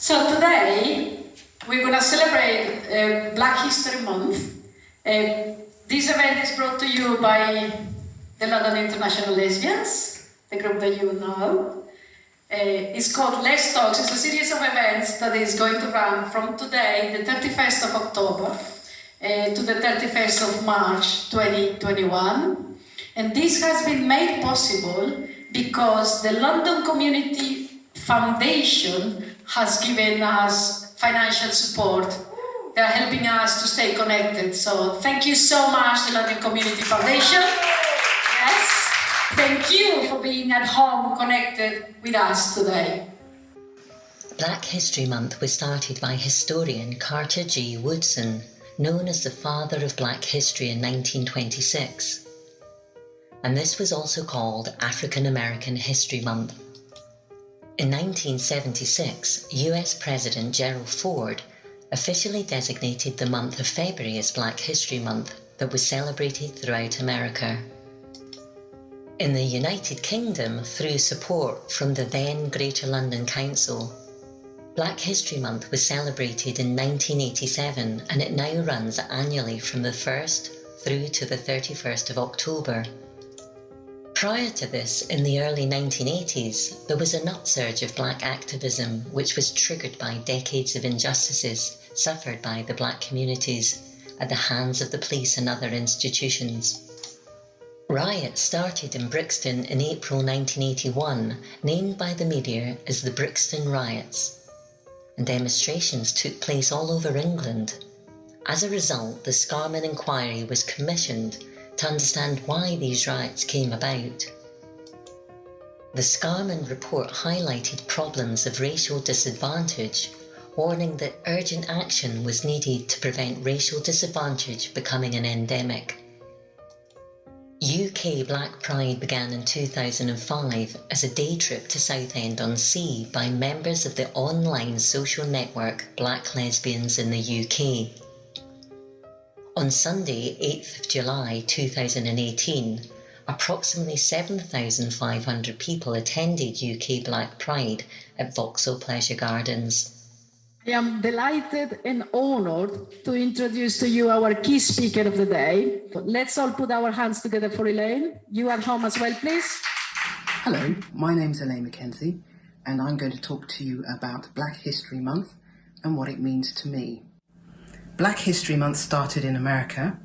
So today we're going to celebrate Black History Month. This event is brought to you by the London International Lesbians, the group that you know. It's called Let's Talks. It's a series of events that is going to run from today, the 31st of October, to the 31st of March 2021. And this has been made possible because the London Community Foundation has given us financial support. They are helping us to stay connected. So thank you so much, the London Community Foundation. Yes, thank you for being at home connected with us today. Black History Month was started by historian Carter G. Woodson, known as the father of Black history in 1926. And this was also called African American History Month. In 1976, US President Gerald Ford officially designated the month of February as Black History Month that was celebrated throughout America. In the United Kingdom, through support from the then Greater London Council, Black History Month was celebrated in 1987 and it now runs annually from the 1st through to the 31st of October. Prior to this, in the early 1980s, there was an upsurge of Black activism which was triggered by decades of injustices suffered by the Black communities at the hands of the police and other institutions. Riots started in Brixton in April 1981, named by the media as the Brixton Riots, and demonstrations took place all over England. As a result, the Scarman Inquiry was commissioned to understand why these riots came about. The Scarman report highlighted problems of racial disadvantage, warning that urgent action was needed to prevent racial disadvantage becoming an endemic. UK Black Pride began in 2005 as a day trip to Southend-on-Sea by members of the online social network Black Lesbians in the UK. On Sunday, 8th of July 2018, approximately 7,500 people attended UK Black Pride at Vauxhall Pleasure Gardens. I am delighted and honoured to introduce to you our key speaker of the day. Let's all put our hands together for Elaine. You at home as well, please. Hello, my name's Elaine McKenzie, and I'm going to talk to you about Black History Month and what it means to me. Black History Month started in America,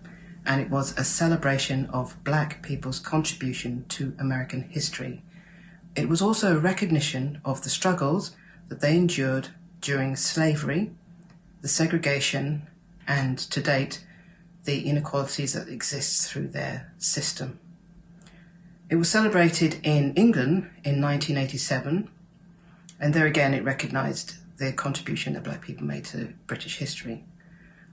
and it was a celebration of Black people's contribution to American history. It was also a recognition of the struggles that they endured during slavery, the segregation, and to date, the inequalities that exist through their system. It was celebrated in England in 1987, and there again it recognised the contribution that Black people made to British history.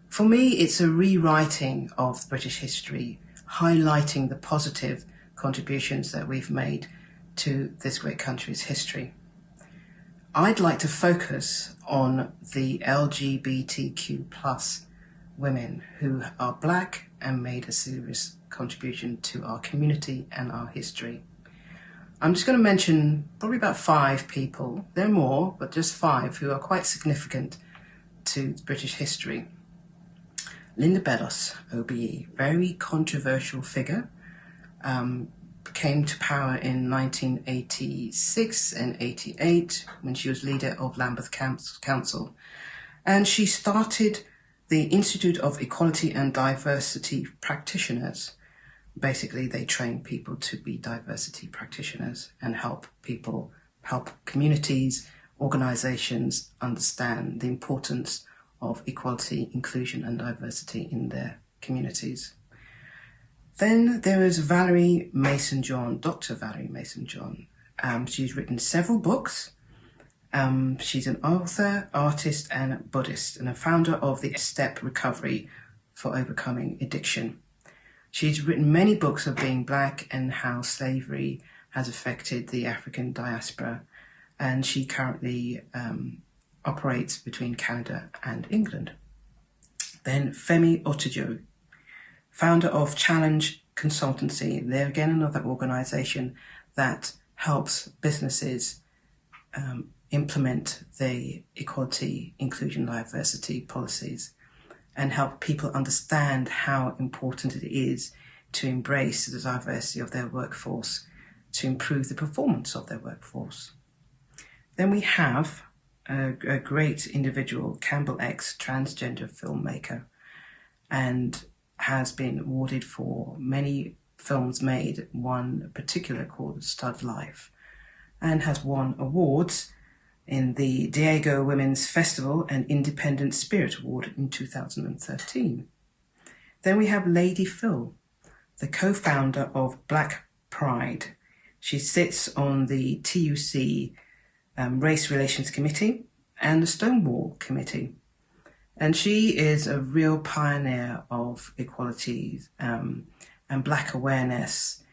For me, it's a rewriting of British history, highlighting the positive contributions that we've made to this great country's history. I'd like to focus on the LGBTQ+ women who are Black and made a serious contribution to our community and our history. I'm just going to mention probably about 5 people. There are more, but just 5 who are quite significant to British history. Linda Bellos, OBE, very controversial figure, came to power in 1986 and 88 when she was leader of Lambeth Council. And she started the Institute of Equality and Diversity Practitioners. Basically, they train people to be diversity practitioners and help communities, organisations understand the importance of equality, inclusion and diversity in their communities. Then there is Valerie Mason-John, Dr. Valerie Mason-John. She's written several books. She's an author, artist and Buddhist and a founder of the Step Recovery for Overcoming Addiction. She's written many books of being Black and how slavery has affected the African diaspora, and she currently operates between Canada and England. Then Femi Otojo, founder of Challenge Consultancy. They're again another organisation that helps businesses implement the equality, inclusion, diversity policies and help people understand how important it is to embrace the diversity of their workforce to improve the performance of their workforce. Then we have a great individual, Campbell X, transgender filmmaker, and has been awarded for many films made, one particular called Stud Life, and has won awards in the Diego Women's Festival and Independent Spirit Award in 2013. Then we have Lady Phil, the co-founder of Black Pride. She sits on the TUC Race Relations Committee and the Stonewall Committee. And she is a real pioneer of equality and Black awareness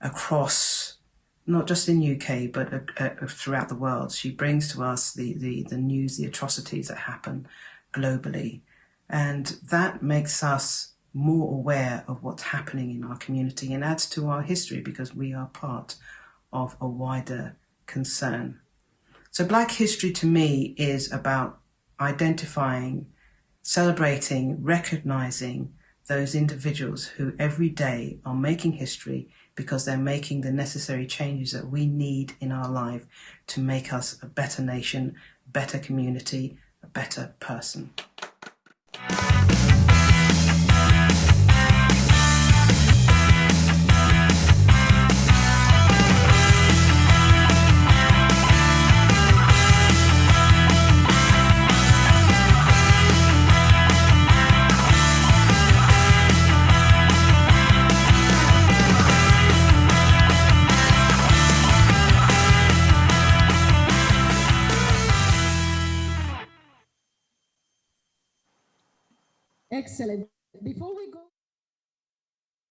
across, not just in UK, but throughout the world. She brings to us the news, the atrocities that happen globally. And that makes us more aware of what's happening in our community and adds to our history because we are part of a wider concern. So Black history to me is about identifying, celebrating, recognizing those individuals who every day are making history because they're making the necessary changes that we need in our life to make us a better nation, a better community, a better person. Excellent. Before we go...